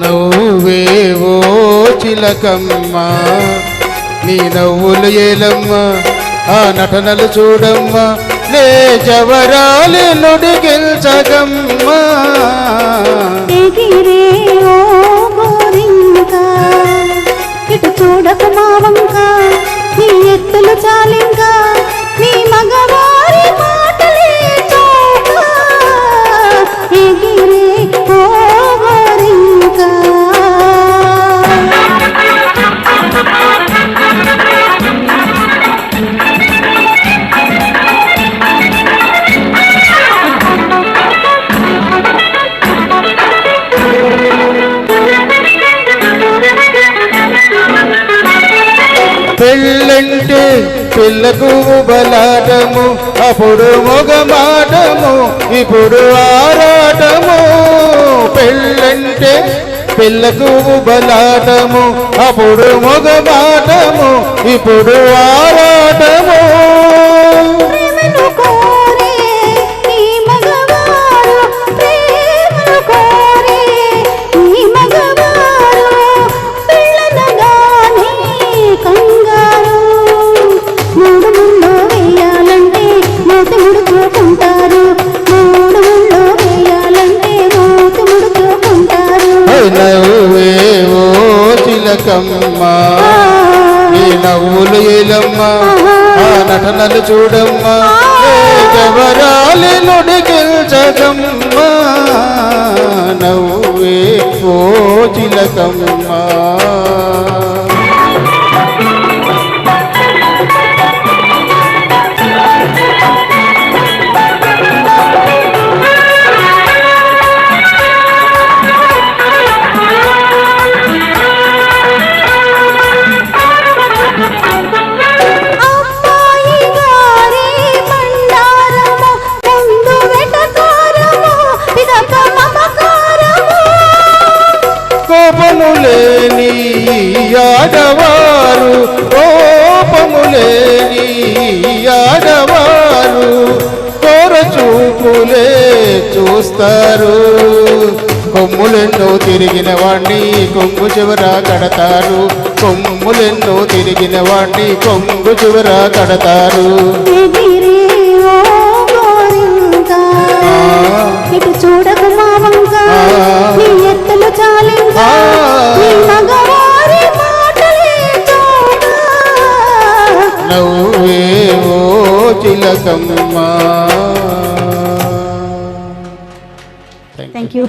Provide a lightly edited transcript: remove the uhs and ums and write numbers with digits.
నువ్వేవో చిలకమ్మ నీ నవ్వులు ఏలమ్మ ఆ నటనలు చూడమ్మ నే జవరాలి నుడిగిల్చగమ్మ ఇటు చూడక మావంక నీ ఎత్తులు చాలింక నీ మగవారి మాటలే ఎగిరే పెళ్ళంటే పిల్లకు బలాటము అప్పుడు మొగమాటము ఇప్పుడు ఆరాటము పెళ్ళంటే పిల్లకు బలాటము అప్పుడు మొగమాటము ఇప్పుడు ఆరాటము నవ్వేవో చిలకమ్మ నీ నవ్వులు ఏలమ్మ ఆ నటనలు చూడమ్మ జవరాలి నుడిగిల్చగమ్మ నవ్వేవో చిలకమ్మ కోపములేని ఆడవారు కోపములేని ఆడవారు కోర చూపులే చూస్తారు కొమ్ములెన్నో తిరిగిన వాణ్ణి కొంగు చివర కడతారు కొమ్ములెన్నో తిరిగిన వాణ్ణి కొంగు చివర కడతారు ఇటు చూడకు మావంక నీ ఎత్తులు చాలింక నీ మగవారి మాటలే నవ్వేవో చిలకమ్మ. Thank you.